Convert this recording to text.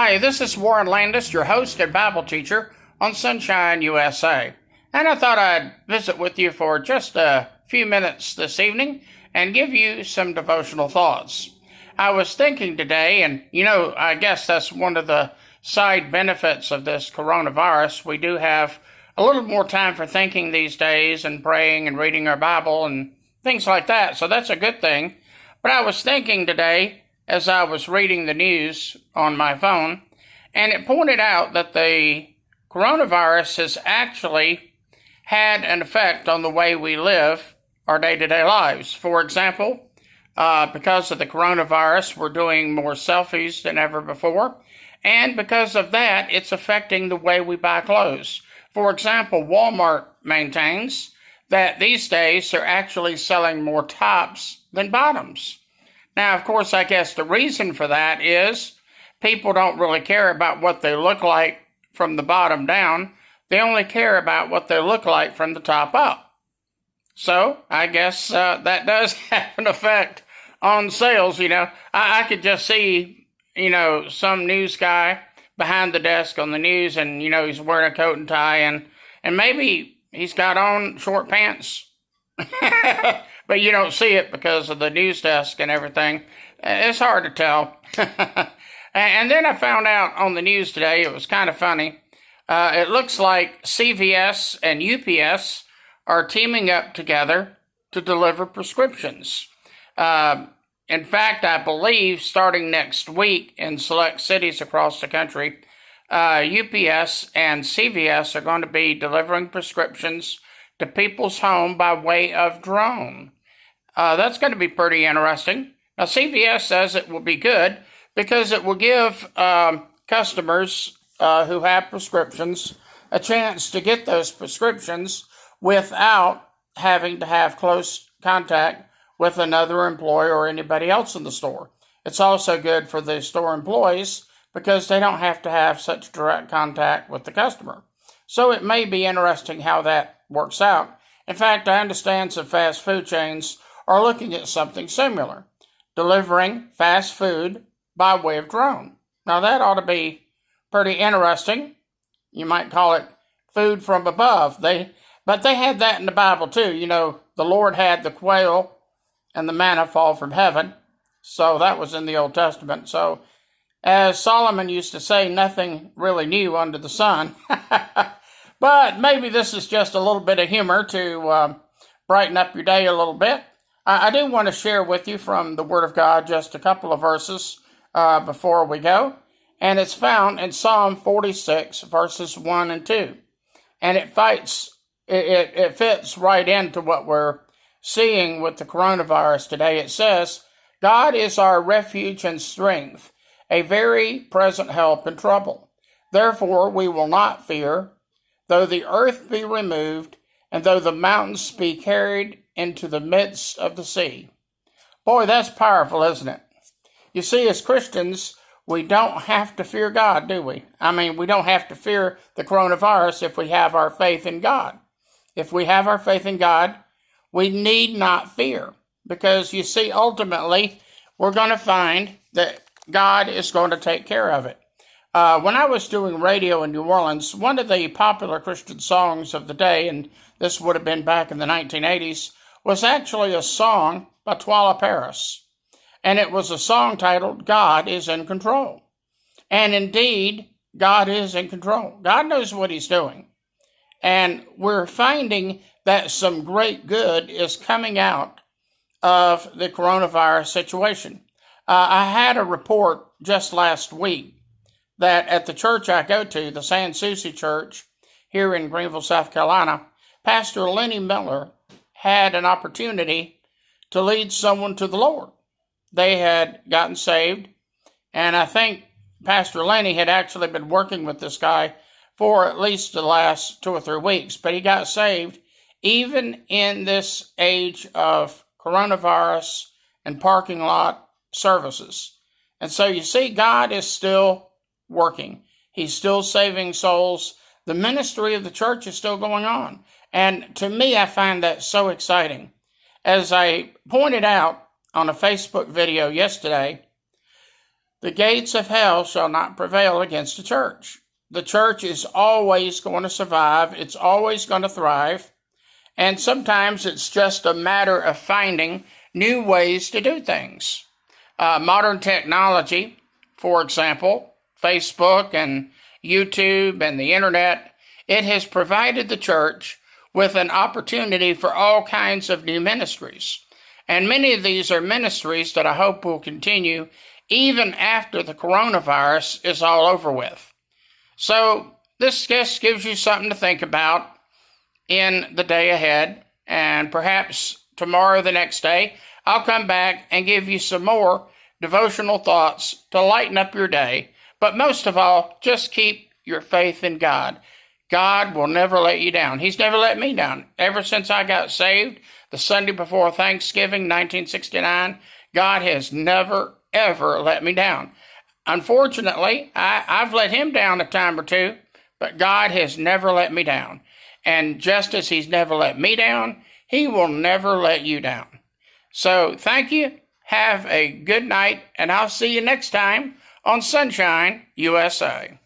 Hi, this is Warren Landis, your host and Bible teacher on Sunshine, USA. And I thought I'd visit with you for just a few minutes this evening and give you some devotional thoughts. I was thinking today, and I guess that's one of the side benefits of this coronavirus. We do have a little more time for thinking these days and praying and reading our Bible and things like that. So that's a good thing. But I was thinking today, as I was reading the news on my phone, and it pointed out that the coronavirus has actually had an effect on the way we live our day-to-day lives. For example, because of the coronavirus, we're doing more selfies than ever before, and because of that, it's affecting the way we buy clothes. For example, Walmart maintains that these days they're actually selling more tops than bottoms. Now, of course, I guess the reason for that is people don't really care about what they look like from the bottom down. They only care about what they look like from the top up. So I guess that does have an effect on sales. I could just see, some news guy behind the desk on the news, and, he's wearing a coat and tie, and maybe he's got on short pants. But you don't see it because of the news desk and everything. It's hard to tell. And then I found out on the news today, it was kind of funny. It looks like CVS and UPS are teaming up together to deliver prescriptions. In fact, I believe starting next week in select cities across the country, UPS and CVS are going to be delivering prescriptions to people's home by way of drone. That's going to be pretty interesting. Now, CVS says it will be good because it will give customers who have prescriptions a chance to get those prescriptions without having to have close contact with another employee or anybody else in the store. It's also good for the store employees because they don't have to have such direct contact with the customer. So it may be interesting how that works out. In fact, I understand some fast food chains are looking at something similar, delivering fast food by way of drone. Now that ought to be pretty interesting. You might call it food from above. But they had that in the Bible too. The Lord had the quail and the manna fall from heaven. So that was in the Old Testament. So as Solomon used to say, nothing really new under the sun. But maybe this is just a little bit of humor to brighten up your day a little bit. I do want to share with you from the Word of God just a couple of verses before we go. And it's found in Psalm 46, verses 1 and 2. And it fits right into what we're seeing with the coronavirus today. It says, God is our refuge and strength, a very present help in trouble. Therefore we will not fear, though the earth be removed, and though the mountains be carried into the midst of the sea. Boy, that's powerful, isn't it? You see, as Christians, we don't have to fear God, do we? We don't have to fear the coronavirus if we have our faith in God. If we have our faith in God, we need not fear. Because, you see, ultimately, we're going to find that God is going to take care of it. When I was doing radio in New Orleans, one of the popular Christian songs of the day, and this would have been back in the 1980s, was actually a song by Twala Paris. And it was a song titled, God is in Control. And indeed, God is in control. God knows what he's doing. And we're finding that some great good is coming out of the coronavirus situation. I had a report just last week that at the church I go to, the San Souci Church here in Greenville, South Carolina, Pastor Lenny Miller had an opportunity to lead someone to the Lord. They had gotten saved, and I think Pastor Lenny had actually been working with this guy for at least the last 2 or 3 weeks, but he got saved even in this age of coronavirus and parking lot services. And so you see, God is still working. He's still saving souls. The ministry of the church is still going on. And to me, I find that so exciting. As I pointed out on a Facebook video yesterday, The gates of hell shall not prevail against the church. The church is always going to survive. It's always going to thrive. And sometimes it's just a matter of finding new ways to do things. Modern technology, for example, Facebook and YouTube and the internet, it has provided the church with an opportunity for all kinds of new ministries. And many of these are ministries that I hope will continue even after the coronavirus is all over with. So this just gives you something to think about in the day ahead, and perhaps tomorrow or the next day, I'll come back and give you some more devotional thoughts to lighten up your day. But most of all, just keep your faith in God. God will never let you down. He's never let me down. Ever since I got saved, the Sunday before Thanksgiving, 1969, God has never, ever let me down. Unfortunately, I've let him down a time or two, but God has never let me down. And just as he's never let me down, he will never let you down. So thank you. Have a good night, and I'll see you next time on Sunshine USA.